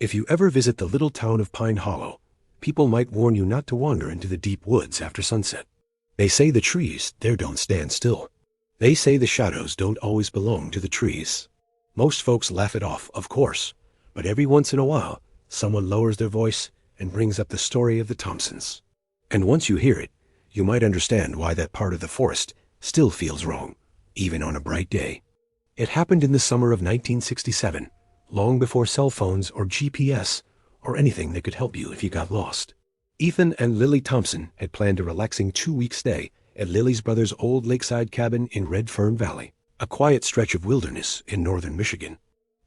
If you ever visit the little town of Pine Hollow, people might warn you not to wander into the deep woods after sunset. They say the trees there don't stand still. They say the shadows don't always belong to the trees. Most folks laugh it off, of course, but every once in a while, someone lowers their voice and brings up the story of the Thompsons. And once you hear it, you might understand why that part of the forest still feels wrong, even on a bright day. It happened in the summer of 1967, long before cell phones or GPS or anything that could help you if you got lost. Ethan and Lily Thompson had planned a relaxing 2-week stay at Lily's brother's old lakeside cabin in Red Fern Valley, a quiet stretch of wilderness in northern Michigan.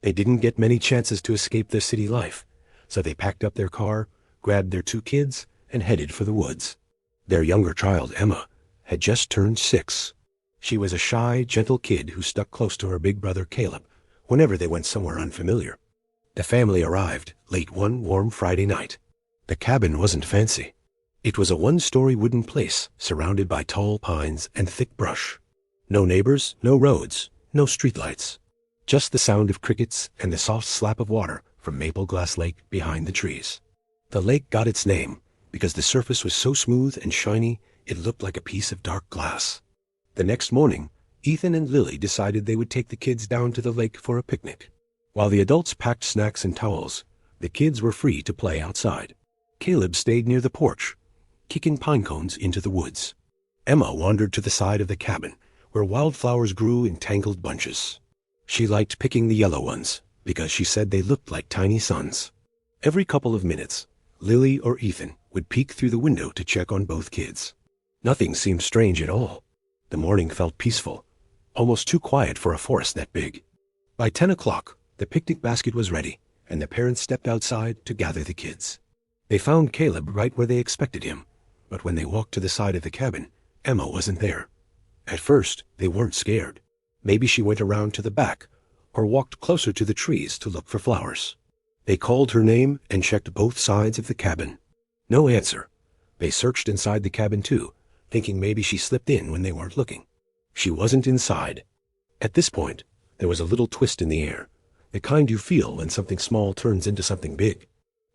They didn't get many chances to escape their city life, so they packed up their car, grabbed their 2 kids, and headed for the woods. Their younger child, Emma, had just turned 6. She was a shy, gentle kid who stuck close to her big brother Caleb whenever they went somewhere unfamiliar. The family arrived late one warm Friday night. The cabin wasn't fancy. It was a 1-story wooden place surrounded by tall pines and thick brush. No neighbors, no roads, no streetlights. Just the sound of crickets and the soft slap of water from Maple Glass Lake behind the trees. The lake got its name because the surface was so smooth and shiny it looked like a piece of dark glass. The next morning, Ethan and Lily decided they would take the kids down to the lake for a picnic. While the adults packed snacks and towels, the kids were free to play outside. Caleb stayed near the porch, kicking pine cones into the woods. Emma wandered to the side of the cabin, where wildflowers grew in tangled bunches. She liked picking the yellow ones, because she said they looked like tiny suns. Every couple of minutes, Lily or Ethan would peek through the window to check on both kids. Nothing seemed strange at all. The morning felt peaceful, almost too quiet for a forest that big. By 10 o'clock, the picnic basket was ready, and the parents stepped outside to gather the kids. They found Caleb right where they expected him, but when they walked to the side of the cabin, Emma wasn't there. At first, they weren't scared. Maybe she went around to the back, or walked closer to the trees to look for flowers. They called her name and checked both sides of the cabin. No answer. They searched inside the cabin too, thinking maybe she slipped in when they weren't looking. She wasn't inside. At this point, there was a little twist in the air, the kind you feel when something small turns into something big.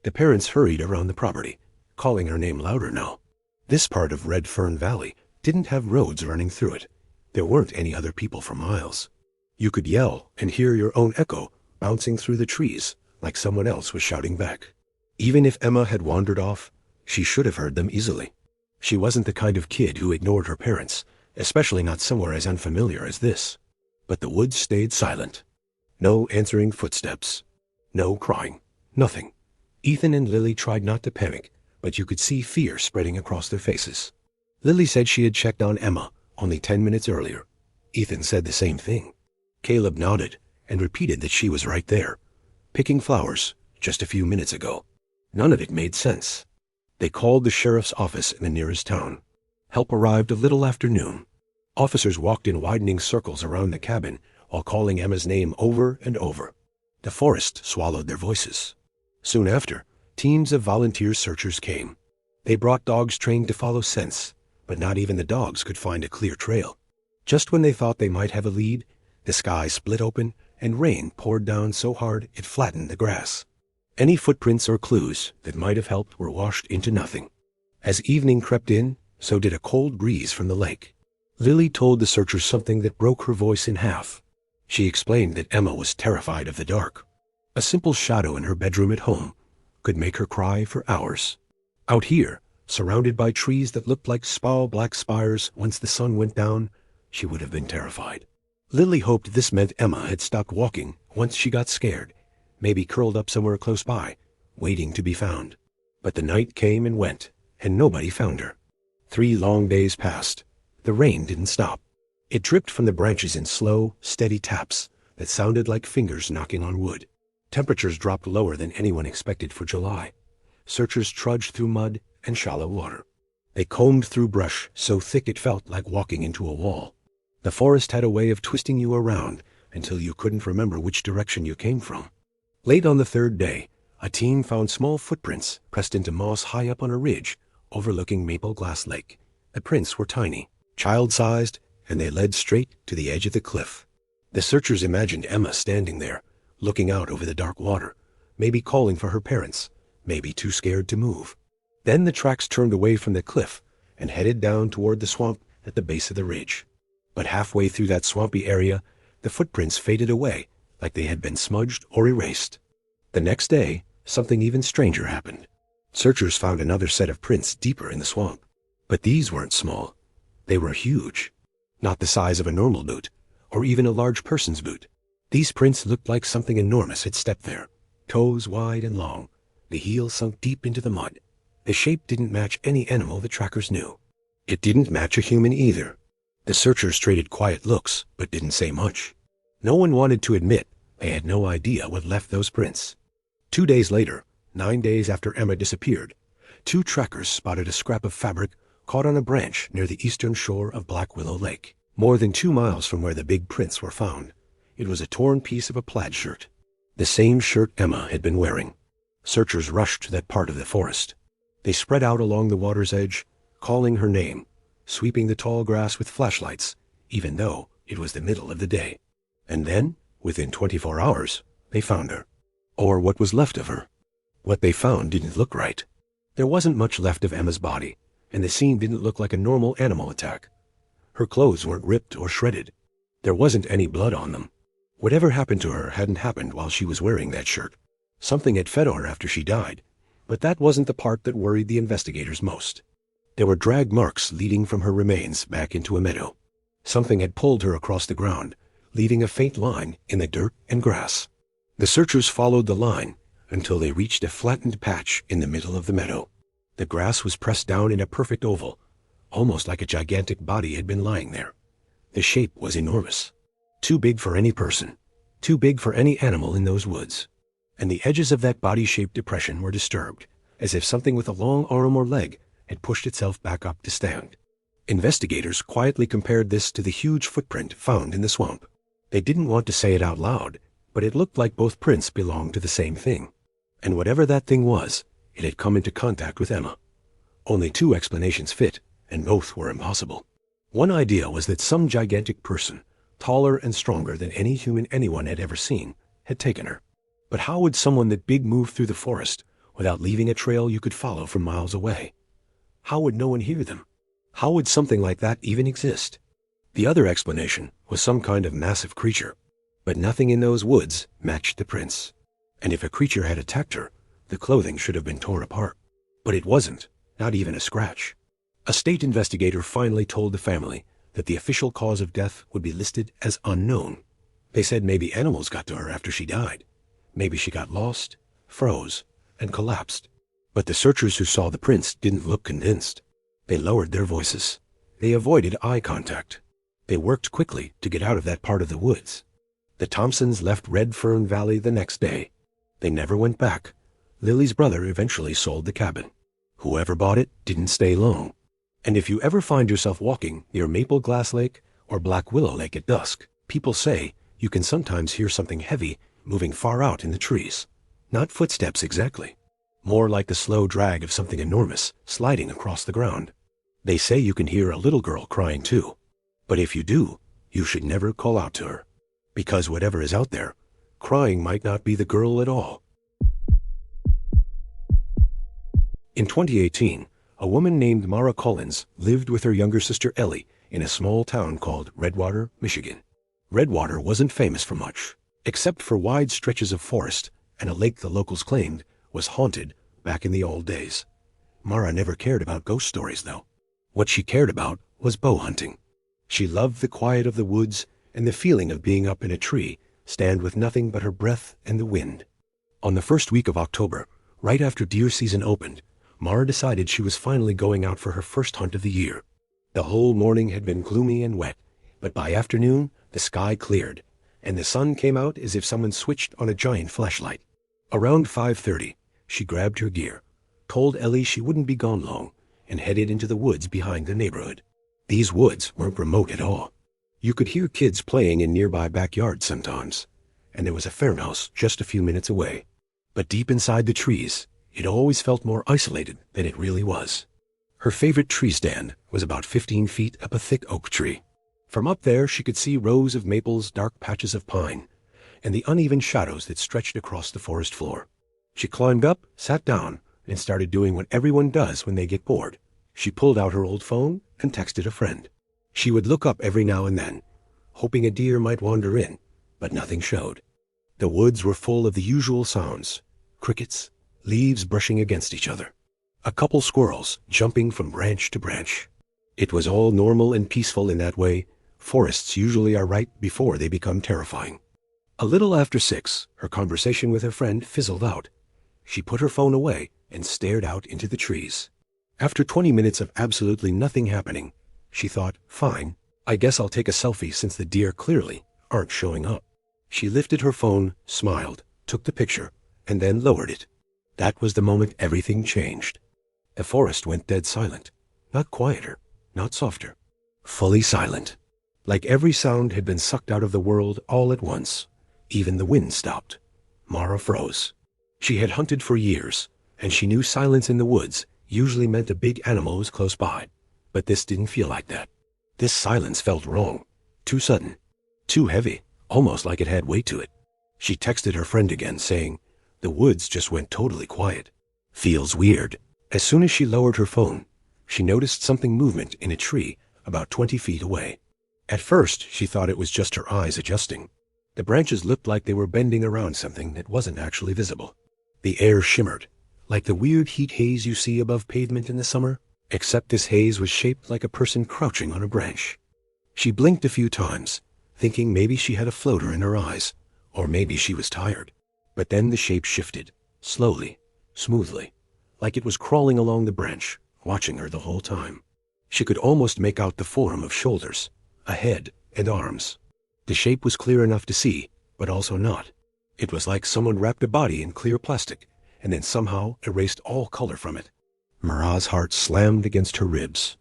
The parents hurried around the property, calling her name louder now. This part of Red Fern Valley didn't have roads running through it. There weren't any other people for miles. You could yell and hear your own echo bouncing through the trees like someone else was shouting back. Even if Emma had wandered off, she should have heard them easily. She wasn't the kind of kid who ignored her parents, especially not somewhere as unfamiliar as this. But the woods stayed silent. No answering footsteps. No crying. Nothing. Ethan and Lily tried not to panic, but you could see fear spreading across their faces. Lily said she had checked on Emma only 10 minutes earlier. Ethan said the same thing. Caleb nodded and repeated that she was right there, picking flowers just a few minutes ago. None of it made sense. They called the sheriff's office in the nearest town. Help arrived a little after noon. Officers walked in widening circles around the cabin while calling Emma's name over and over. The forest swallowed their voices. Soon after, teams of volunteer searchers came. They brought dogs trained to follow scents, but not even the dogs could find a clear trail. Just when they thought they might have a lead, the sky split open and rain poured down so hard it flattened the grass. Any footprints or clues that might have helped were washed into nothing. As evening crept in, so did a cold breeze from the lake. Lily told the searchers something that broke her voice in half. She explained that Emma was terrified of the dark. A simple shadow in her bedroom at home could make her cry for hours. Out here, surrounded by trees that looked like small black spires once the sun went down, she would have been terrified. Lily hoped this meant Emma had stopped walking once she got scared, maybe curled up somewhere close by, waiting to be found. But the night came and went, and nobody found her. 3 long days passed. The rain didn't stop. It dripped from the branches in slow, steady taps that sounded like fingers knocking on wood. Temperatures dropped lower than anyone expected for July. Searchers trudged through mud and shallow water. They combed through brush so thick it felt like walking into a wall. The forest had a way of twisting you around until you couldn't remember which direction you came from. Late on the 3rd day, a team found small footprints pressed into moss high up on a ridge overlooking Maple Glass Lake. The prints were tiny, child-sized, and they led straight to the edge of the cliff. The searchers imagined Emma standing there, looking out over the dark water, maybe calling for her parents, maybe too scared to move. Then the tracks turned away from the cliff and headed down toward the swamp at the base of the ridge. But halfway through that swampy area, the footprints faded away like they had been smudged or erased. The next day, something even stranger happened. Searchers found another set of prints deeper in the swamp. But these weren't small. They were huge. Not the size of a normal boot, or even a large person's boot. These prints looked like something enormous had stepped there. Toes wide and long, the heel sunk deep into the mud. The shape didn't match any animal the trackers knew. It didn't match a human either. The searchers traded quiet looks, but didn't say much. No one wanted to admit they had no idea what left those prints. 2 days later, 9 days after Emma disappeared, 2 trackers spotted a scrap of fabric caught on a branch near the eastern shore of Black Willow Lake, more than 2 miles from where the big prints were found. It was a torn piece of a plaid shirt, the same shirt Emma had been wearing. Searchers rushed to that part of the forest. They spread out along the water's edge, calling her name, sweeping the tall grass with flashlights, even though it was the middle of the day. And then, within 24 hours, they found her. Or what was left of her. What they found didn't look right. There wasn't much left of Emma's body, and the scene didn't look like a normal animal attack. Her clothes weren't ripped or shredded. There wasn't any blood on them. Whatever happened to her hadn't happened while she was wearing that shirt. Something had fed on her after she died, but that wasn't the part that worried the investigators most. There were drag marks leading from her remains back into a meadow. Something had pulled her across the ground, leaving a faint line in the dirt and grass. The searchers followed the line until they reached a flattened patch in the middle of the meadow. The grass was pressed down in a perfect oval, almost like a gigantic body had been lying there. The shape was enormous. Too big for any person, too big for any animal in those woods. And the edges of that body-shaped depression were disturbed, as if something with a long arm or leg had pushed itself back up to stand. Investigators quietly compared this to the huge footprint found in the swamp. They didn't want to say it out loud, but it looked like both prints belonged to the same thing. And whatever that thing was, it had come into contact with Emma. Only 2 explanations fit, and both were impossible. One idea was that some gigantic person, taller and stronger than any human anyone had ever seen, had taken her. But how would someone that big move through the forest without leaving a trail you could follow from miles away? How would no one hear them? How would something like that even exist? The other explanation was some kind of massive creature, but nothing in those woods matched the prints. And if a creature had attacked her, the clothing should have been torn apart. But it wasn't, not even a scratch. A state investigator finally told the family that the official cause of death would be listed as unknown. They said maybe animals got to her after she died. Maybe she got lost, froze, and collapsed. But the searchers who saw the prints didn't look convinced. They lowered their voices. They avoided eye contact. They worked quickly to get out of that part of the woods. The Thompsons left Red Fern Valley the next day. They never went back. Lily's brother eventually sold the cabin. Whoever bought it didn't stay long. And if you ever find yourself walking near Maple Glass Lake or Black Willow Lake at dusk, people say you can sometimes hear something heavy moving far out in the trees. Not footsteps exactly. More like the slow drag of something enormous sliding across the ground. They say you can hear a little girl crying too. But if you do, you should never call out to her. Because whatever is out there, crying might not be the girl at all. In 2018, a woman named Mara Collins lived with her younger sister Ellie in a small town called Redwater, Michigan. Redwater wasn't famous for much, except for wide stretches of forest and a lake the locals claimed was haunted back in the old days. Mara never cared about ghost stories, though. What she cared about was bow hunting. She loved the quiet of the woods and the feeling of being up in a tree, stand with nothing but her breath and the wind. On the first week of October, right after deer season opened, Mara decided she was finally going out for her first hunt of the year. The whole morning had been gloomy and wet, but by afternoon the sky cleared, and the sun came out as if someone switched on a giant flashlight. Around 5:30, she grabbed her gear, told Ellie she wouldn't be gone long, and headed into the woods behind the neighborhood. These woods weren't remote at all. You could hear kids playing in nearby backyards sometimes, and there was a farmhouse just a few minutes away. But deep inside the trees, it always felt more isolated than it really was. Her favorite tree stand was about 15 feet up a thick oak tree. From up there she could see rows of maples, dark patches of pine, and the uneven shadows that stretched across the forest floor. She climbed up, sat down, and started doing what everyone does when they get bored. She pulled out her old phone and texted a friend. She would look up every now and then, hoping a deer might wander in, but nothing showed. The woods were full of the usual sounds: crickets, leaves brushing against each other, a couple squirrels jumping from branch to branch. It was all normal and peaceful in that way. Forests usually are right before they become terrifying. A little after 6, her conversation with her friend fizzled out. She put her phone away and stared out into the trees. After 20 minutes of absolutely nothing happening, she thought, fine, I guess I'll take a selfie since the deer clearly aren't showing up. She lifted her phone, smiled, took the picture, and then lowered it. That was the moment everything changed. The forest went dead silent. Not quieter, not softer. Fully silent. Like every sound had been sucked out of the world all at once. Even the wind stopped. Mara froze. She had hunted for years, and she knew silence in the woods usually meant a big animal was close by. But this didn't feel like that. This silence felt wrong. Too sudden. Too heavy, almost like it had weight to it. She texted her friend again, saying, the woods just went totally quiet. Feels weird. As soon as she lowered her phone, she noticed something movement in a tree about 20 feet away. At first, she thought it was just her eyes adjusting. The branches looked like they were bending around something that wasn't actually visible. The air shimmered, like the weird heat haze you see above pavement in the summer, except this haze was shaped like a person crouching on a branch. She blinked a few times, thinking maybe she had a floater in her eyes, or maybe she was tired. But then the shape shifted, slowly, smoothly, like it was crawling along the branch, watching her the whole time. She could almost make out the form of shoulders, a head, and arms. The shape was clear enough to see, but also not. It was like someone wrapped a body in clear plastic, and then somehow erased all color from it. Mara's heart slammed against her ribs.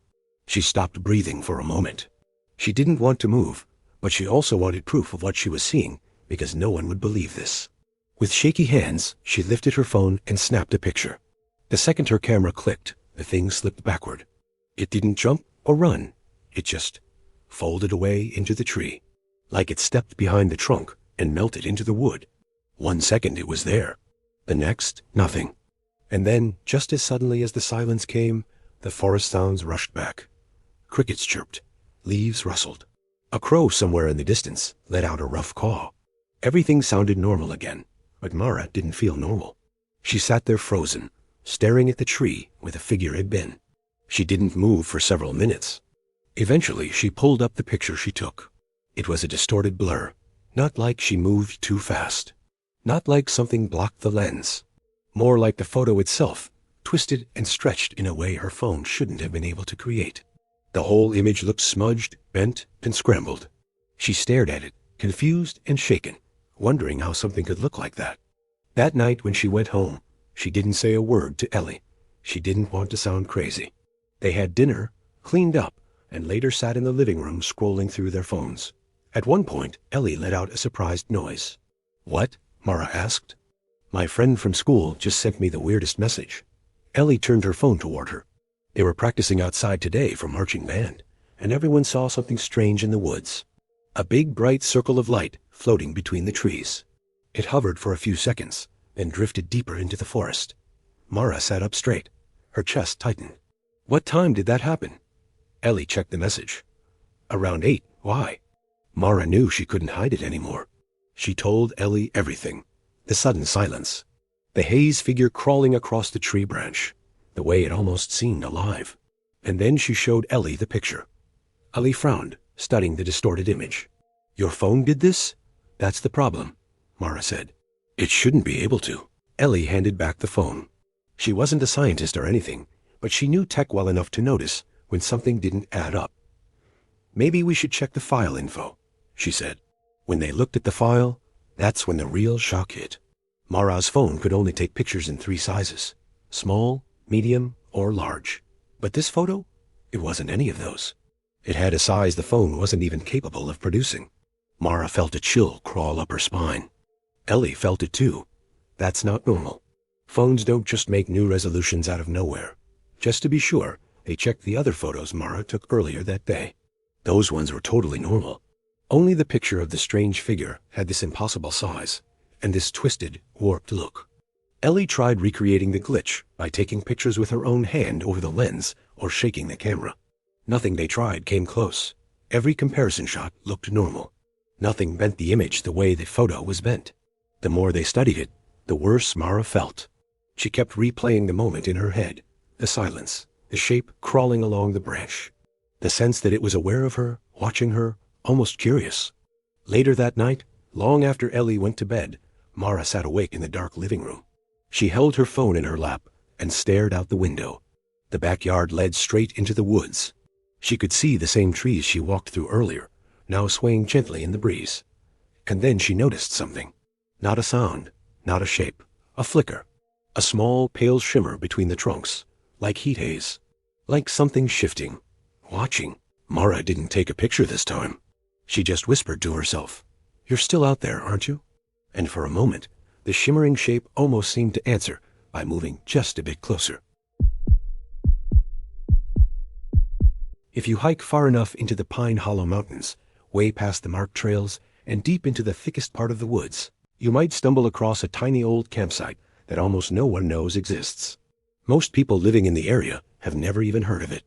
She stopped breathing for a moment. She didn't want to move, but she also wanted proof of what she was seeing, because no one would believe this. With shaky hands, she lifted her phone and snapped a picture. The second her camera clicked, the thing slipped backward. It didn't jump or run. It just folded away into the tree, like it stepped behind the trunk and melted into the wood. 1 second it was there. The next, nothing. And then, just as suddenly as the silence came, the forest sounds rushed back. Crickets chirped. Leaves rustled. A crow somewhere in the distance let out a rough caw. Everything sounded normal again, but Mara didn't feel normal. She sat there frozen, staring at the tree where the figure had been. She didn't move for several minutes. Eventually, she pulled up the picture she took. It was a distorted blur, not like she moved too fast. Not like something blocked the lens. More like the photo itself, twisted and stretched in a way her phone shouldn't have been able to create. The whole image looked smudged, bent, and scrambled. She stared at it, confused and shaken, wondering how something could look like that. That night when she went home, she didn't say a word to Ellie. She didn't want to sound crazy. They had dinner, cleaned up, and later sat in the living room scrolling through their phones. At one point, Ellie let out a surprised noise. What? Mara asked. My friend from school just sent me the weirdest message. Ellie turned her phone toward her. They were practicing outside today for marching band, and everyone saw something strange in the woods. A big bright circle of light floating between the trees. It hovered for a few seconds, then drifted deeper into the forest. Mara sat up straight. Her chest tightened. What time did that happen? Ellie checked the message. Around 8. Why? Mara knew she couldn't hide it anymore. She told Ellie everything. The sudden silence. The haze figure crawling across the tree branch. The way it almost seemed alive. And then she showed Ellie the picture. Ellie frowned, studying the distorted image. Your phone did this? That's the problem, Mara said. It shouldn't be able to. Ellie handed back the phone. She wasn't a scientist or anything, but she knew tech well enough to notice when something didn't add up. Maybe we should check the file info, she said. When they looked at the file, that's when the real shock hit. Mara's phone could only take pictures in 3 sizes. Small, medium, or large. But this photo? It wasn't any of those. It had a size the phone wasn't even capable of producing. Mara felt a chill crawl up her spine. Ellie felt it too. That's not normal. Phones don't just make new resolutions out of nowhere. Just to be sure, they checked the other photos Mara took earlier that day. Those ones were totally normal. Only the picture of the strange figure had this impossible size, and this twisted, warped look. Ellie tried recreating the glitch by taking pictures with her own hand over the lens or shaking the camera. Nothing they tried came close. Every comparison shot looked normal. Nothing bent the image the way the photo was bent. The more they studied it, the worse Mara felt. She kept replaying the moment in her head, the silence, the shape crawling along the branch, the sense that it was aware of her, watching her, almost curious. Later that night, long after Ellie went to bed, Mara sat awake in the dark living room. She held her phone in her lap and stared out the window. The backyard led straight into the woods. She could see the same trees she walked through earlier, now swaying gently in the breeze. And then she noticed something. Not a sound, not a shape, a flicker, a small pale shimmer between the trunks, like heat haze, like something shifting, watching. Mara didn't take a picture this time. She just whispered to herself, "You're still out there, aren't you?" And for a moment, the shimmering shape almost seemed to answer by moving just a bit closer. If you hike far enough into the Pine Hollow Mountains, way past the marked trails, and deep into the thickest part of the woods, you might stumble across a tiny old campsite that almost no one knows exists. Most people living in the area have never even heard of it.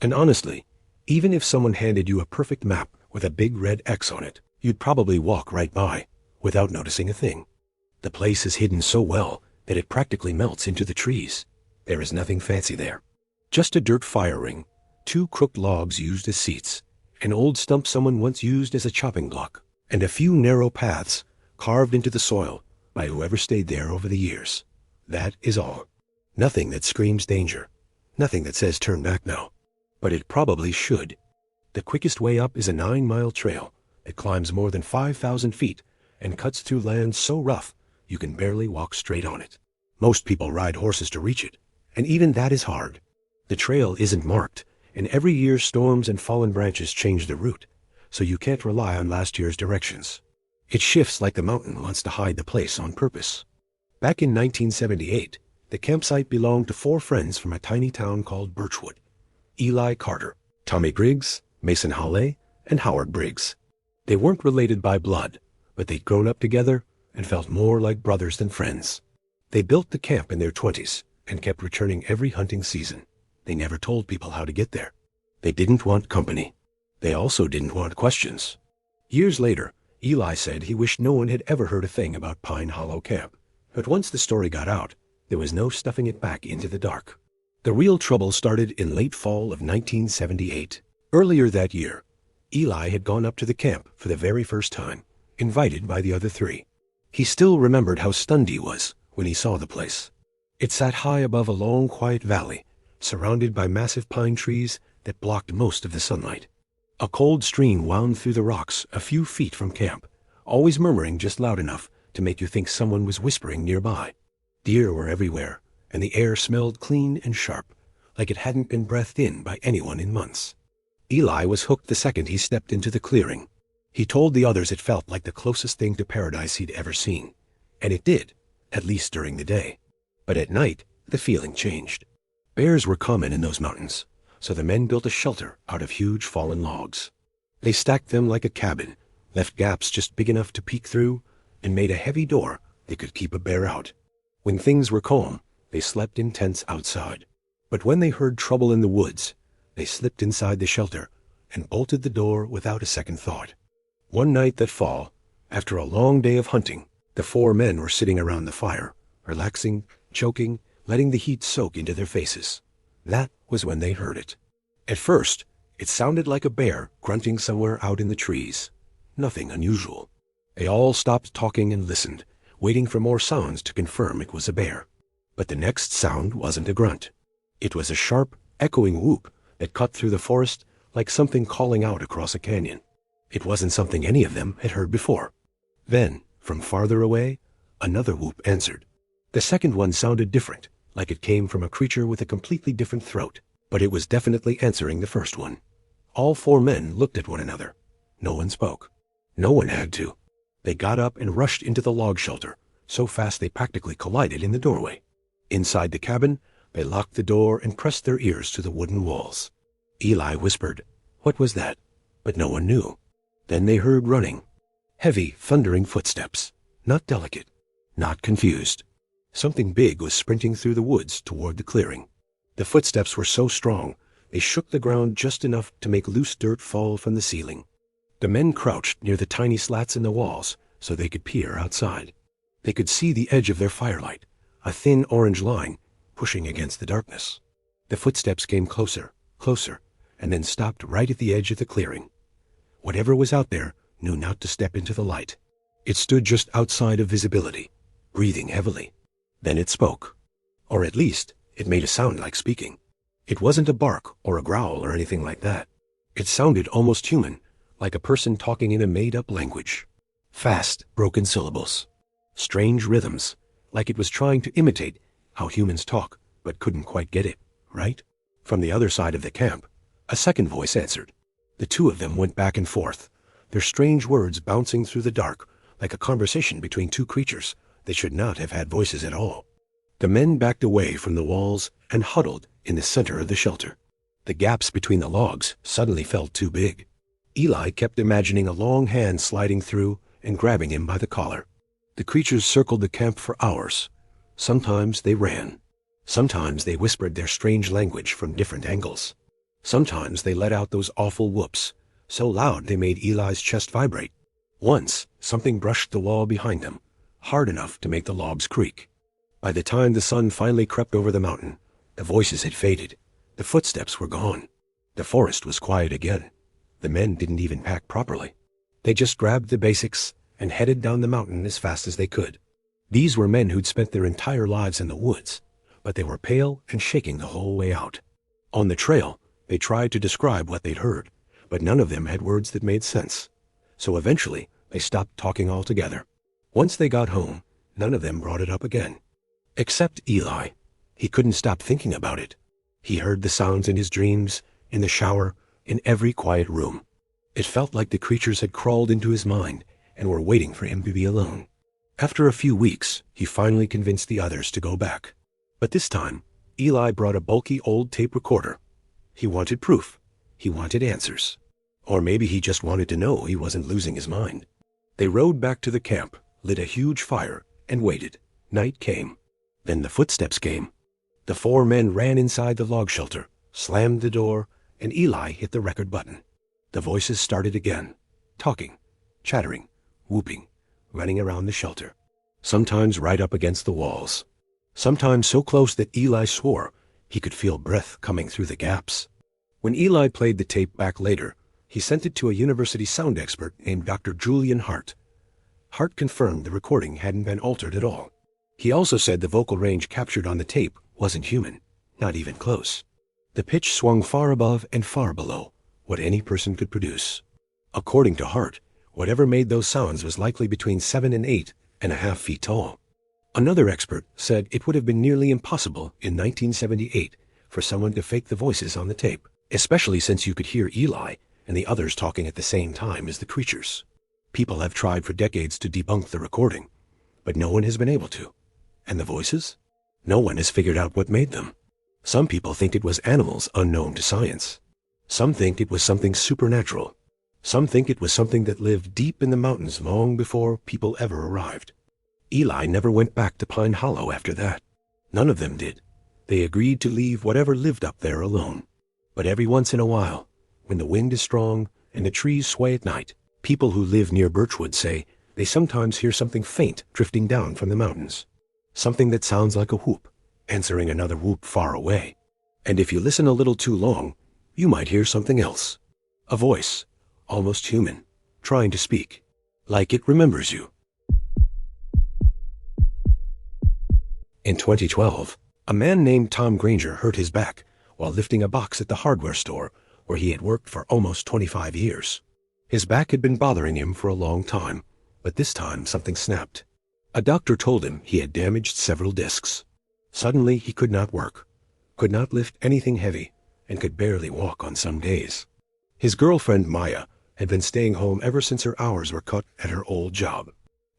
And honestly, even if someone handed you a perfect map with a big red X on it, you'd probably walk right by, without noticing a thing. The place is hidden so well that it practically melts into the trees. There is nothing fancy there. Just a dirt fire ring, 2 crooked logs used as seats, an old stump someone once used as a chopping block, and a few narrow paths carved into the soil by whoever stayed there over the years. That is all. Nothing that screams danger. Nothing that says turn back now. But it probably should. The quickest way up is a 9-mile trail that climbs more than 5,000 feet and cuts through land so rough you can barely walk straight on it. Most people ride horses to reach it, and even that is hard. The trail isn't marked, and every year storms and fallen branches change the route, so you can't rely on last year's directions. It shifts like the mountain wants to hide the place on purpose. Back in 1978, the campsite belonged to 4 friends from a tiny town called Birchwood: Eli Carter, Tommy Briggs, Mason Hawley, and Howard Briggs. They weren't related by blood, but they'd grown up together and felt more like brothers than friends. They built the camp in their 20s and kept returning every hunting season. They never told people how to get there. They didn't want company. They also didn't want questions. Years later, Eli said he wished no one had ever heard a thing about Pine Hollow Camp. But once the story got out, there was no stuffing it back into the dark. The real trouble started in late fall of 1978. Earlier that year, Eli had gone up to the camp for the very first time, invited by the other 3. He still remembered how stunned he was when he saw the place. It sat high above a long, quiet valley, surrounded by massive pine trees that blocked most of the sunlight. A cold stream wound through the rocks a few feet from camp, always murmuring just loud enough to make you think someone was whispering nearby. Deer were everywhere, and the air smelled clean and sharp, like it hadn't been breathed in by anyone in months. Eli was hooked the second he stepped into the clearing. He told the others it felt like the closest thing to paradise he'd ever seen, and it did, at least during the day. But at night, the feeling changed. Bears were common in those mountains, so the men built a shelter out of huge fallen logs. They stacked them like a cabin, left gaps just big enough to peek through, and made a heavy door that could keep a bear out. When things were calm, they slept in tents outside. But when they heard trouble in the woods, they slipped inside the shelter and bolted the door without a second thought. One night that fall, after a long day of hunting, the 4 men were sitting around the fire, relaxing, choking, letting the heat soak into their faces. That was when they heard it. At first, it sounded like a bear grunting somewhere out in the trees. Nothing unusual. They all stopped talking and listened, waiting for more sounds to confirm it was a bear. But the next sound wasn't a grunt. It was a sharp, echoing whoop that cut through the forest like something calling out across a canyon. It wasn't something any of them had heard before. Then, from farther away, another whoop answered. The second one sounded different, like it came from a creature with a completely different throat, but it was definitely answering the first one. All 4 men looked at one another. No one spoke. No one had to. They got up and rushed into the log shelter, so fast they practically collided in the doorway. Inside the cabin, they locked the door and pressed their ears to the wooden walls. Eli whispered, "What was that?" But no one knew. Then they heard running. Heavy, thundering footsteps. Not delicate. Not confused. Something big was sprinting through the woods toward the clearing. The footsteps were so strong, they shook the ground just enough to make loose dirt fall from the ceiling. The men crouched near the tiny slats in the walls so they could peer outside. They could see the edge of their firelight, a thin orange line pushing against the darkness. The footsteps came closer, closer, and then stopped right at the edge of the clearing. Whatever was out there knew not to step into the light. It stood just outside of visibility, breathing heavily. Then it spoke. Or at least, it made a sound like speaking. It wasn't a bark or a growl or anything like that. It sounded almost human, like a person talking in a made-up language. Fast, broken syllables. Strange rhythms, like it was trying to imitate how humans talk, but couldn't quite get it, right? From the other side of the camp, a second voice answered. The two of them went back and forth, their strange words bouncing through the dark, like a conversation between two creatures that should not have had voices at all. The men backed away from the walls and huddled in the center of the shelter. The gaps between the logs suddenly felt too big. Eli kept imagining a long hand sliding through and grabbing him by the collar. The creatures circled the camp for hours. Sometimes they ran. Sometimes they whispered their strange language from different angles. Sometimes they let out those awful whoops, so loud they made Eli's chest vibrate. Once, something brushed the wall behind them, hard enough to make the logs creak. By the time the sun finally crept over the mountain, the voices had faded. The footsteps were gone. The forest was quiet again. The men didn't even pack properly. They just grabbed the basics and headed down the mountain as fast as they could. These were men who'd spent their entire lives in the woods, but they were pale and shaking the whole way out. On the trail, they tried to describe what they'd heard, but none of them had words that made sense. So eventually, they stopped talking altogether. Once they got home, none of them brought it up again. Except Eli. He couldn't stop thinking about it. He heard the sounds in his dreams, in the shower, in every quiet room. It felt like the creatures had crawled into his mind and were waiting for him to be alone. After a few weeks, he finally convinced the others to go back. But this time, Eli brought a bulky old tape recorder. He wanted proof. He wanted answers. Or maybe he just wanted to know he wasn't losing his mind. They rode back to the camp, lit a huge fire, and waited. Night came. Then the footsteps came. The four men ran inside the log shelter, slammed the door, and Eli hit the record button. The voices started again, talking, chattering, whooping, running around the shelter. Sometimes right up against the walls. Sometimes so close that Eli swore he could feel breath coming through the gaps. When Eli played the tape back later, he sent it to a university sound expert named Dr. Julian Hart. Hart confirmed the recording hadn't been altered at all. He also said the vocal range captured on the tape wasn't human, not even close. The pitch swung far above and far below what any person could produce. According to Hart, whatever made those sounds was likely between 7 and 8.5 feet tall. Another expert said it would have been nearly impossible in 1978 for someone to fake the voices on the tape, especially since you could hear Eli and the others talking at the same time as the creatures. People have tried for decades to debunk the recording, but no one has been able to. And the voices? No one has figured out what made them. Some people think it was animals unknown to science. Some think it was something supernatural. Some think it was something that lived deep in the mountains long before people ever arrived. Eli never went back to Pine Hollow after that. None of them did. They agreed to leave whatever lived up there alone. But every once in a while, when the wind is strong and the trees sway at night, people who live near Birchwood say they sometimes hear something faint drifting down from the mountains. Something that sounds like a whoop, answering another whoop far away. And if you listen a little too long, you might hear something else. A voice, almost human, trying to speak, like it remembers you. In 2012, a man named Tom Granger hurt his back while lifting a box at the hardware store where he had worked for almost 25 years. His back had been bothering him for a long time, but this time something snapped. A doctor told him he had damaged several discs. Suddenly he could not work, could not lift anything heavy, and could barely walk on some days. His girlfriend Maya had been staying home ever since her hours were cut at her old job.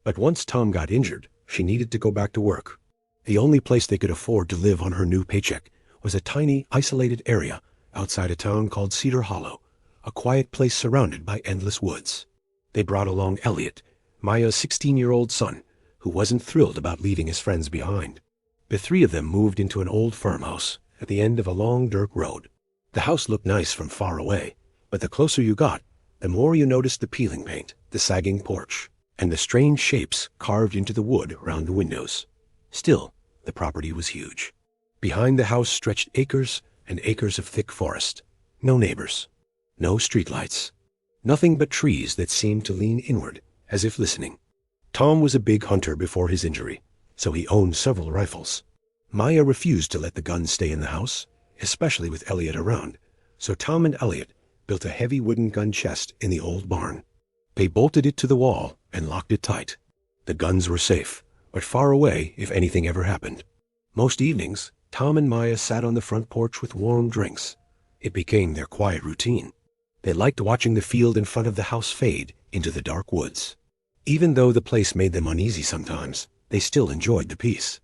But once Tom got injured, she needed to go back to work. The only place they could afford to live on her new paycheck was a tiny, isolated area outside a town called Cedar Hollow, a quiet place surrounded by endless woods. They brought along Elliot, Maya's 16-year-old son, who wasn't thrilled about leaving his friends behind. The three of them moved into an old farmhouse at the end of a long dirt road. The house looked nice from far away, but the closer you got, the more you noticed the peeling paint, the sagging porch, and the strange shapes carved into the wood around the windows. Still, the property was huge. Behind the house stretched acres and acres of thick forest. No neighbors. No streetlights. Nothing but trees that seemed to lean inward, as if listening. Tom was a big hunter before his injury, so he owned several rifles. Maya refused to let the guns stay in the house, especially with Elliot around, so Tom and Elliot built a heavy wooden gun chest in the old barn. They bolted it to the wall and locked it tight. The guns were safe, but far away if anything ever happened. Most evenings, Tom and Maya sat on the front porch with warm drinks. It became their quiet routine. They liked watching the field in front of the house fade into the dark woods. Even though the place made them uneasy sometimes, they still enjoyed the peace.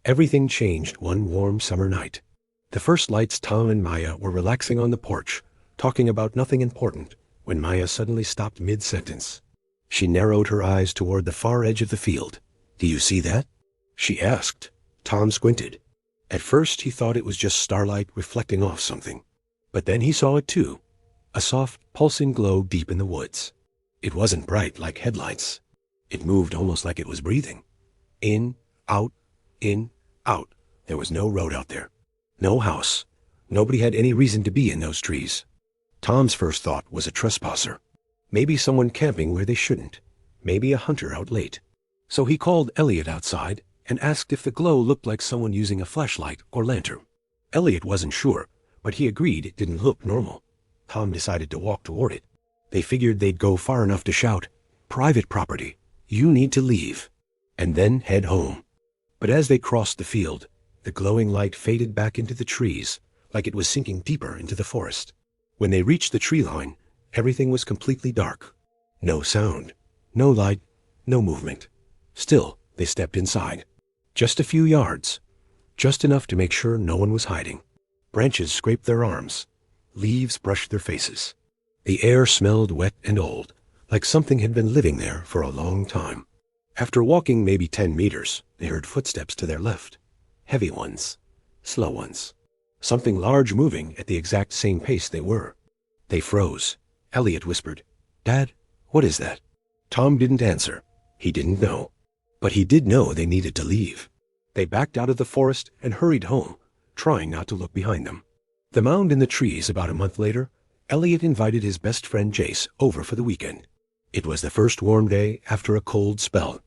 Everything changed one warm summer night. The first lights Tom and Maya were relaxing on the porch, talking about nothing important, when Maya suddenly stopped mid-sentence. She narrowed her eyes toward the far edge of the field. "Do you see that?" she asked. Tom squinted. At first he thought it was just starlight reflecting off something. But then he saw it too, a soft, pulsing glow deep in the woods. It wasn't bright like headlights. It moved almost like it was breathing. In, out, in, out. There was no road out there. No house. Nobody had any reason to be in those trees. Tom's first thought was a trespasser. Maybe someone camping where they shouldn't. Maybe a hunter out late. So he called Elliot outside and asked if the glow looked like someone using a flashlight or lantern. Elliot wasn't sure, but he agreed it didn't look normal. Tom decided to walk toward it. They figured they'd go far enough to shout, "Private property. You need to leave," and then head home. But as they crossed the field, the glowing light faded back into the trees, like it was sinking deeper into the forest. When they reached the tree line, everything was completely dark. No sound, no light, no movement. Still, they stepped inside. Just a few yards. Just enough to make sure no one was hiding. Branches scraped their arms. Leaves brushed their faces. The air smelled wet and old, like something had been living there for a long time. After walking maybe 10 meters, they heard footsteps to their left. Heavy ones. Slow ones. Something large moving at the exact same pace they were. They froze. Elliot whispered, "Dad, what is that?" Tom didn't answer. He didn't know. But he did know they needed to leave. They backed out of the forest and hurried home, trying not to look behind them. The mound in the trees about a month later, Elliot invited his best friend Jace over for the weekend. It was the first warm day after a cold spell.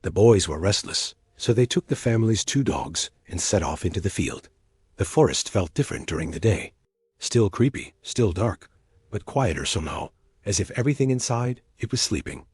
The boys were restless, so they took the family's 2 dogs and set off into the field. The forest felt different during the day. Still creepy, still dark, but quieter somehow, as if everything inside it was sleeping.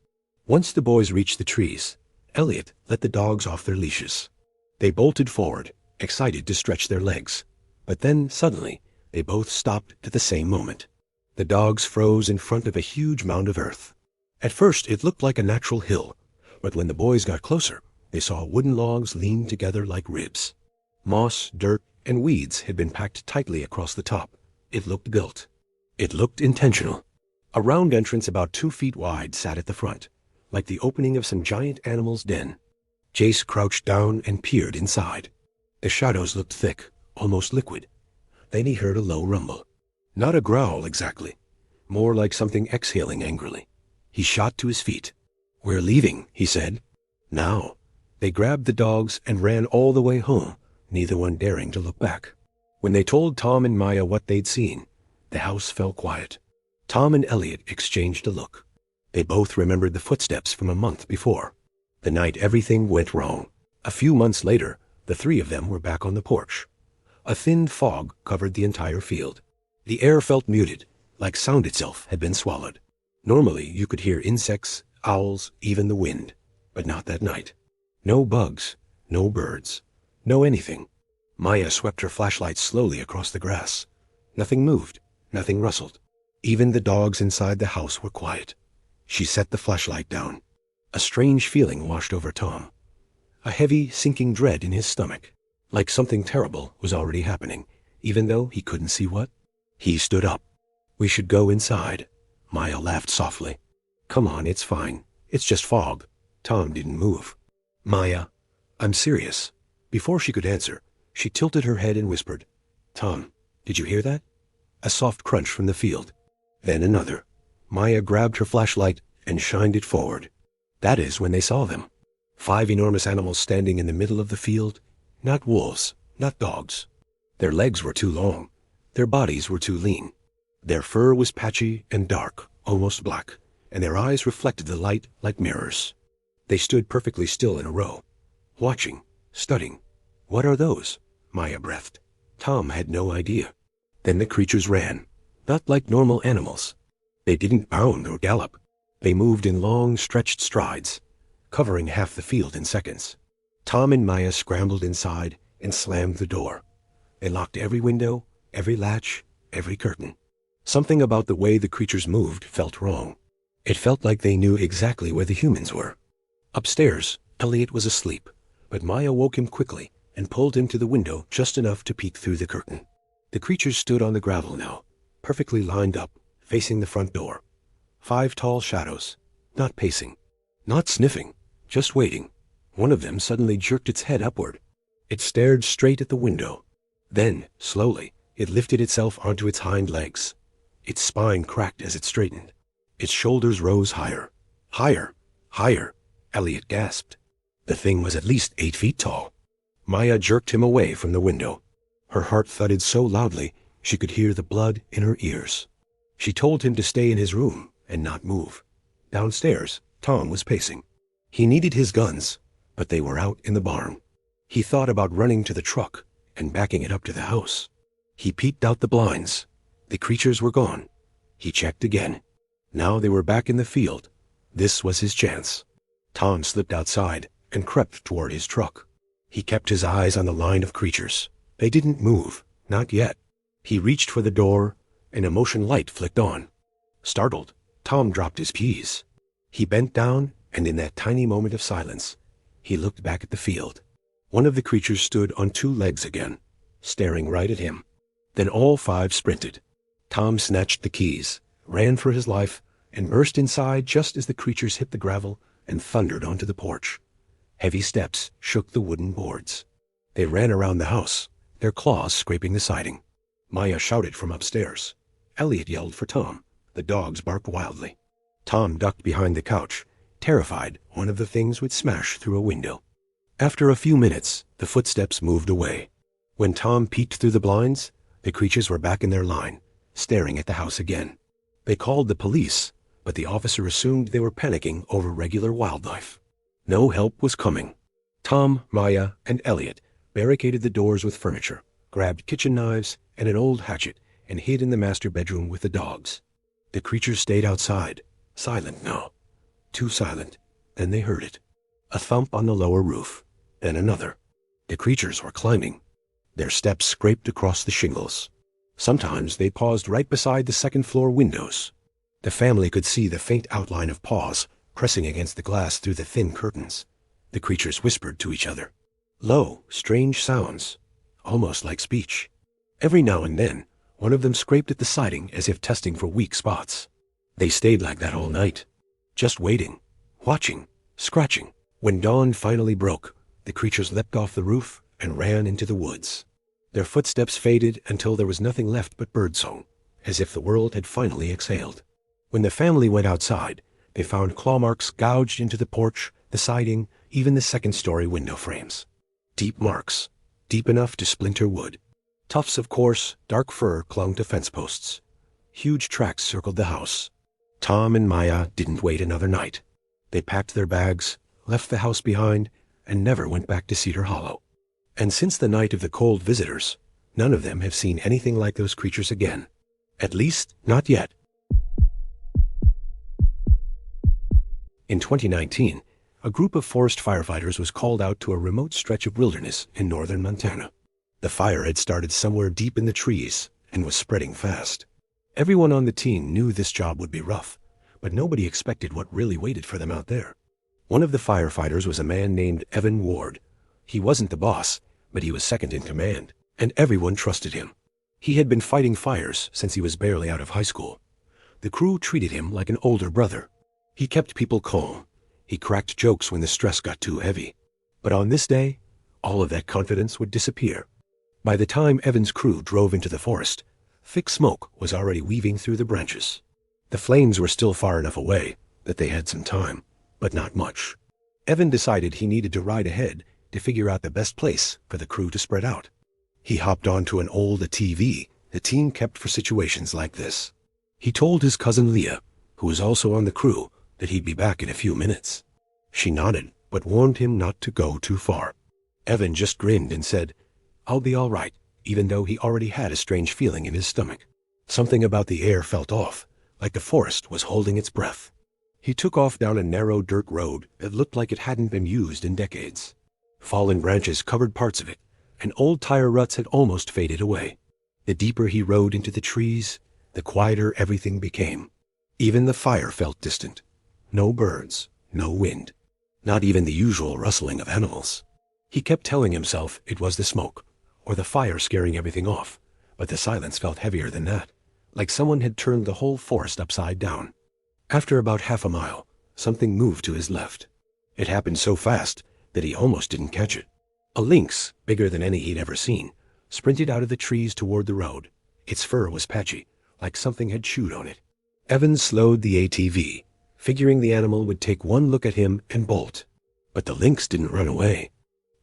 Once the boys reached the trees, Elliot let the dogs off their leashes. They bolted forward, excited to stretch their legs. But then, suddenly, they both stopped at the same moment. The dogs froze in front of a huge mound of earth. At first, it looked like a natural hill, but when the boys got closer, they saw wooden logs leaned together like ribs. Moss, dirt, and weeds had been packed tightly across the top. It looked built. It looked intentional. A round entrance about 2 feet wide sat at the front, like the opening of some giant animal's den. Jace crouched down and peered inside. The shadows looked thick, almost liquid. Then he heard a low rumble. Not a growl exactly, more like something exhaling angrily. He shot to his feet. "We're leaving," he said. "Now." They grabbed the dogs and ran all the way home, neither one daring to look back. When they told Tom and Maya what they'd seen, the house fell quiet. Tom and Elliot exchanged a look. They both remembered the footsteps from a month before, the night everything went wrong. A few months later, the 3 of them were back on the porch. A thin fog covered the entire field. The air felt muted, like sound itself had been swallowed. Normally, you could hear insects, owls, even the wind, but not that night. No bugs, no birds, no anything. Maya swept her flashlight slowly across the grass. Nothing moved, nothing rustled. Even the dogs inside the house were quiet. She set the flashlight down. A strange feeling washed over Tom. A heavy, sinking dread in his stomach, like something terrible was already happening, even though he couldn't see what. He stood up. "We should go inside." Maya laughed softly. "Come on, it's fine. It's just fog." Tom didn't move. "Maya, I'm serious." Before she could answer, she tilted her head and whispered, "Tom, did you hear that?" A soft crunch from the field. Then another. Maya grabbed her flashlight and shined it forward. That is when they saw them. 5 enormous animals standing in the middle of the field. Not wolves, not dogs. Their legs were too long. Their bodies were too lean. Their fur was patchy and dark, almost black, and their eyes reflected the light like mirrors. They stood perfectly still in a row, watching, studying. "What are those?" Maya breathed. Tom had no idea. Then the creatures ran, not like normal animals. They didn't bound or gallop. They moved in long, stretched strides, covering half the field in seconds. Tom and Maya scrambled inside and slammed the door. They locked every window, every latch, every curtain. Something about the way the creatures moved felt wrong. It felt like they knew exactly where the humans were. Upstairs, Elliot was asleep, but Maya woke him quickly and pulled him to the window just enough to peek through the curtain. The creatures stood on the gravel now, perfectly lined up, facing the front door. 5 tall shadows, not pacing, not sniffing, just waiting. One of them suddenly jerked its head upward. It stared straight at the window. Then, slowly, it lifted itself onto its hind legs. Its spine cracked as it straightened. Its shoulders rose higher. Higher, higher, Elliot gasped. The thing was at least 8 feet tall. Maya jerked him away from the window. Her heart thudded so loudly she could hear the blood in her ears. She told him to stay in his room and not move. Downstairs, Tom was pacing. He needed his guns, but they were out in the barn. He thought about running to the truck and backing it up to the house. He peeked out the blinds. The creatures were gone. He checked again. Now they were back in the field. This was his chance. Tom slipped outside and crept toward his truck. He kept his eyes on the line of creatures. They didn't move, not yet. He reached for the door, and a motion light flicked on. Startled, Tom dropped his keys. He bent down, and in that tiny moment of silence, he looked back at the field. One of the creatures stood on 2 legs again, staring right at him. Then all 5 sprinted. Tom snatched the keys, ran for his life, and burst inside just as the creatures hit the gravel and thundered onto the porch. Heavy steps shook the wooden boards. They ran around the house, their claws scraping the siding. Maya shouted from upstairs. Elliot yelled for Tom. The dogs barked wildly. Tom ducked behind the couch, terrified one of the things would smash through a window. After a few minutes, the footsteps moved away. When Tom peeked through the blinds, the creatures were back in their line, staring at the house again. They called the police, but the officer assumed they were panicking over regular wildlife. No help was coming. Tom, Maya, and Elliot barricaded the doors with furniture, grabbed kitchen knives and an old hatchet, and hid in the master bedroom with the dogs. The creatures stayed outside, silent now. Too silent. Then they heard it. A thump on the lower roof. Then another. The creatures were climbing. Their steps scraped across the shingles. Sometimes they paused right beside the second-floor windows. The family could see the faint outline of paws pressing against the glass through the thin curtains. The creatures whispered to each other. Low, strange sounds, almost like speech. Every now and then, one of them scraped at the siding as if testing for weak spots. They stayed like that all night, just waiting, watching, scratching. When dawn finally broke, the creatures leapt off the roof and ran into the woods. Their footsteps faded until there was nothing left but birdsong, as if the world had finally exhaled. When the family went outside, they found claw marks gouged into the porch, the siding, even the second-story window frames. Deep marks, deep enough to splinter wood. Tufts of coarse, dark fur clung to fence posts. Huge tracks circled the house. Tom and Maya didn't wait another night. They packed their bags, left the house behind, and never went back to Cedar Hollow. And since the night of the cold visitors, none of them have seen anything like those creatures again. At least, not yet. In 2019, a group of forest firefighters was called out to a remote stretch of wilderness in northern Montana. The fire had started somewhere deep in the trees and was spreading fast. Everyone on the team knew this job would be rough, but nobody expected what really waited for them out there. One of the firefighters was a man named Evan Ward. He wasn't the boss, but he was second in command, and everyone trusted him. He had been fighting fires since he was barely out of high school. The crew treated him like an older brother. He kept people calm. He cracked jokes when the stress got too heavy. But on this day, all of that confidence would disappear. By the time Evan's crew drove into the forest, thick smoke was already weaving through the branches. The flames were still far enough away that they had some time, but not much. Evan decided he needed to ride ahead to figure out the best place for the crew to spread out. He hopped onto an old TV the team kept for situations like this. He told his cousin Leah, who was also on the crew, that he'd be back in a few minutes. She nodded, but warned him not to go too far. Evan just grinned and said, "I'll be all right," even though he already had a strange feeling in his stomach. Something about the air felt off, like the forest was holding its breath. He took off down a narrow dirt road that looked like it hadn't been used in decades. Fallen branches covered parts of it, and old tire ruts had almost faded away. The deeper he rode into the trees, the quieter everything became. Even the fire felt distant. No birds, no wind, not even the usual rustling of animals. He kept telling himself it was the smoke, or the fire scaring everything off, but the silence felt heavier than that, like someone had turned the whole forest upside down. After about half a mile, something moved to his left. It happened so fast that he almost didn't catch it. A lynx, bigger than any he'd ever seen, sprinted out of the trees toward the road. Its fur was patchy, like something had chewed on it. Evans slowed the ATV, figuring the animal would take one look at him and bolt. But the lynx didn't run away.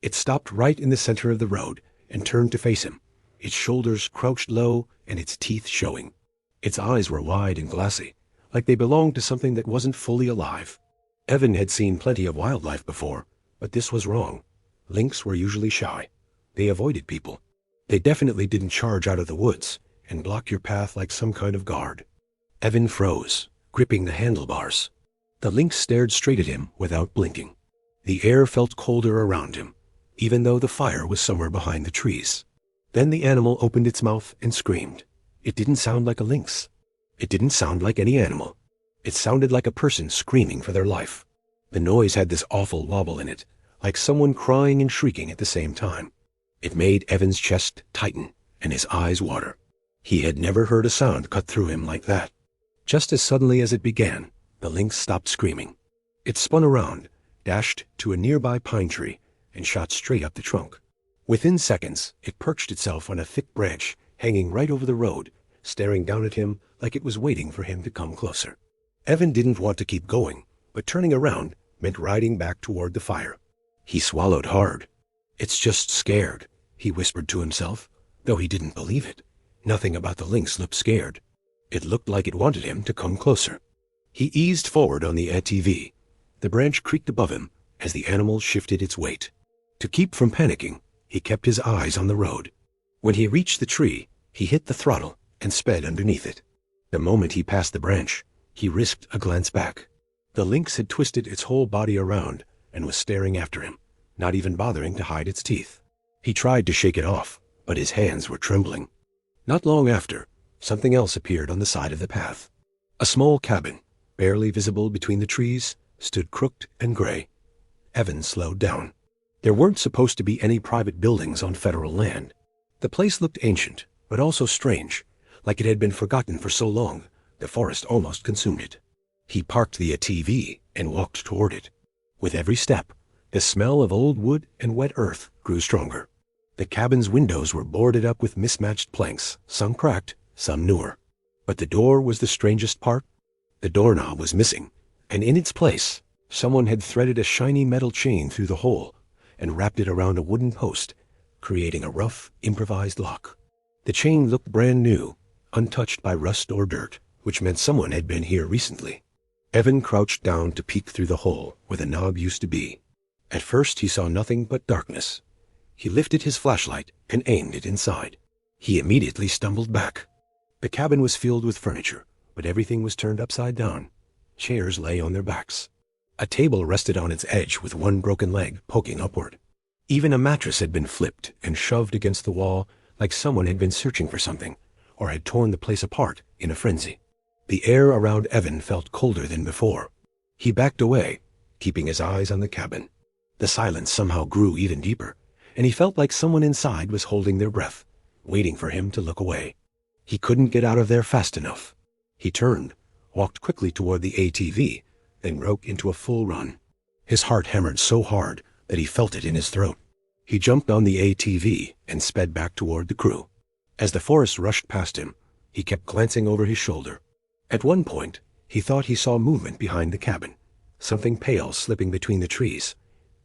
It stopped right in the center of the road and turned to face him, its shoulders crouched low and its teeth showing. Its eyes were wide and glassy, like they belonged to something that wasn't fully alive. Evan had seen plenty of wildlife before, but this was wrong. Lynx were usually shy. They avoided people. They definitely didn't charge out of the woods and block your path like some kind of guard. Evan froze, gripping the handlebars. The lynx stared straight at him without blinking. The air felt colder around him, even though the fire was somewhere behind the trees. Then the animal opened its mouth and screamed. It didn't sound like a lynx. It didn't sound like any animal. It sounded like a person screaming for their life. The noise had this awful wobble in it, like someone crying and shrieking at the same time. It made Evan's chest tighten and his eyes water. He had never heard a sound cut through him like that. Just as suddenly as it began, the lynx stopped screaming. It spun around, dashed to a nearby pine tree, and shot straight up the trunk. Within seconds, it perched itself on a thick branch hanging right over the road, staring down at him like it was waiting for him to come closer. Evan didn't want to keep going, but turning around meant riding back toward the fire. He swallowed hard. "It's just scared," he whispered to himself, though he didn't believe it. Nothing about the lynx looked scared. It looked like it wanted him to come closer. He eased forward on the ATV. The branch creaked above him as the animal shifted its weight. To keep from panicking, he kept his eyes on the road. When he reached the tree, he hit the throttle and sped underneath it. The moment he passed the branch, he risked a glance back. The lynx had twisted its whole body around and was staring after him, not even bothering to hide its teeth. He tried to shake it off, but his hands were trembling. Not long after, something else appeared on the side of the path. A small cabin, barely visible between the trees, stood crooked and gray. Evan slowed down. There weren't supposed to be any private buildings on federal land. The place looked ancient, but also strange, like it had been forgotten for so long, the forest almost consumed it. He parked the ATV and walked toward it. With every step, the smell of old wood and wet earth grew stronger. The cabin's windows were boarded up with mismatched planks, some cracked, some newer. But the door was the strangest part. The doorknob was missing, and in its place, someone had threaded a shiny metal chain through the hole and wrapped it around a wooden post, creating a rough, improvised lock. The chain looked brand new, untouched by rust or dirt, which meant someone had been here recently. Evan crouched down to peek through the hole where the knob used to be. At first he saw nothing but darkness. He lifted his flashlight and aimed it inside. He immediately stumbled back. The cabin was filled with furniture, but everything was turned upside down. Chairs lay on their backs. A table rested on its edge with one broken leg poking upward. Even a mattress had been flipped and shoved against the wall like someone had been searching for something, or had torn the place apart in a frenzy. The air around Evan felt colder than before. He backed away, keeping his eyes on the cabin. The silence somehow grew even deeper, and he felt like someone inside was holding their breath, waiting for him to look away. He couldn't get out of there fast enough. He turned, walked quickly toward the ATV, then broke into a full run. His heart hammered so hard that he felt it in his throat. He jumped on the ATV and sped back toward the crew. As the forest rushed past him, he kept glancing over his shoulder. At one point, he thought he saw movement behind the cabin, something pale slipping between the trees,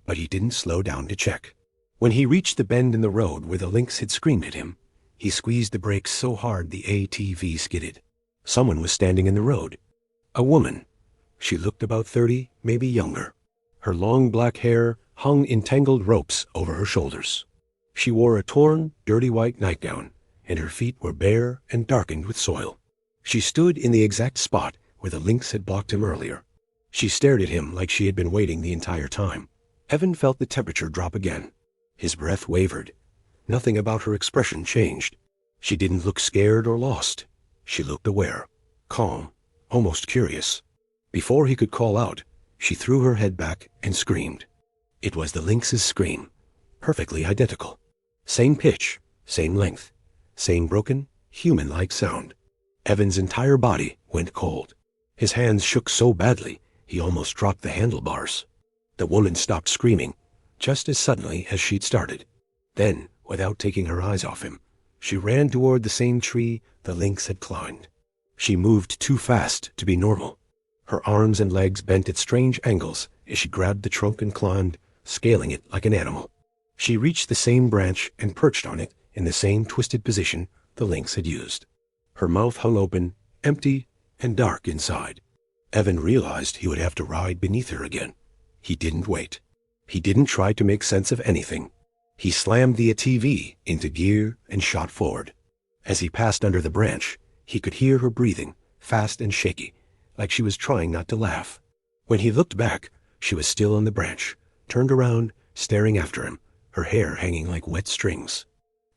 but he didn't slow down to check. When he reached the bend in the road where the lynx had screamed at him, he squeezed the brakes so hard the ATV skidded. Someone was standing in the road. A woman. She looked about 30, maybe younger. Her long black hair hung in tangled ropes over her shoulders. She wore a torn, dirty white nightgown, and her feet were bare and darkened with soil. She stood in the exact spot where the lynx had blocked him earlier. She stared at him like she had been waiting the entire time. Evan felt the temperature drop again. His breath wavered. Nothing about her expression changed. She didn't look scared or lost. She looked aware, calm, almost curious. Before he could call out, she threw her head back and screamed. It was the lynx's scream, perfectly identical. Same pitch, same length, same broken, human-like sound. Evan's entire body went cold. His hands shook so badly, he almost dropped the handlebars. The woman stopped screaming, just as suddenly as she'd started. Then, without taking her eyes off him, she ran toward the same tree the lynx had climbed. She moved too fast to be normal. Her arms and legs bent at strange angles as she grabbed the trunk and climbed, scaling it like an animal. She reached the same branch and perched on it in the same twisted position the lynx had used. Her mouth hung open, empty and dark inside. Evan realized he would have to ride beneath her again. He didn't wait. He didn't try to make sense of anything. He slammed the ATV into gear and shot forward. As he passed under the branch, he could hear her breathing, fast and shaky, like she was trying not to laugh. When he looked back, she was still on the branch, turned around, staring after him, her hair hanging like wet strings.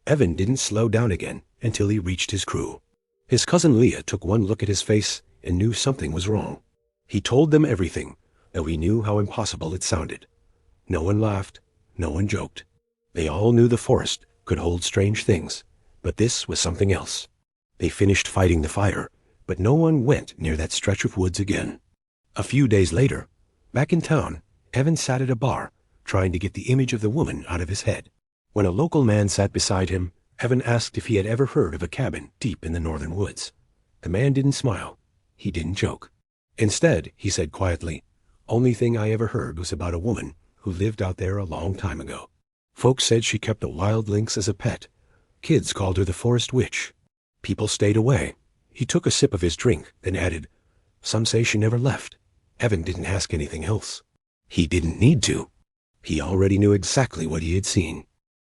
Evan didn't slow down again until he reached his crew. His cousin Leah took one look at his face and knew something was wrong. He told them everything, though he knew how impossible it sounded. No one laughed, no one joked. They all knew the forest could hold strange things, but this was something else. They finished fighting the fire, but no one went near that stretch of woods again. A few days later, back in town, Evan sat at a bar, trying to get the image of the woman out of his head. When a local man sat beside him, Evan asked if he had ever heard of a cabin deep in the northern woods. The man didn't smile. He didn't joke. Instead, he said quietly, "Only thing I ever heard was about a woman who lived out there a long time ago. Folks said she kept a wild lynx as a pet. Kids called her the forest witch. People stayed away." He took a sip of his drink, then added, "Some say she never left." Evan didn't ask anything else. He didn't need to. He already knew exactly what he had seen.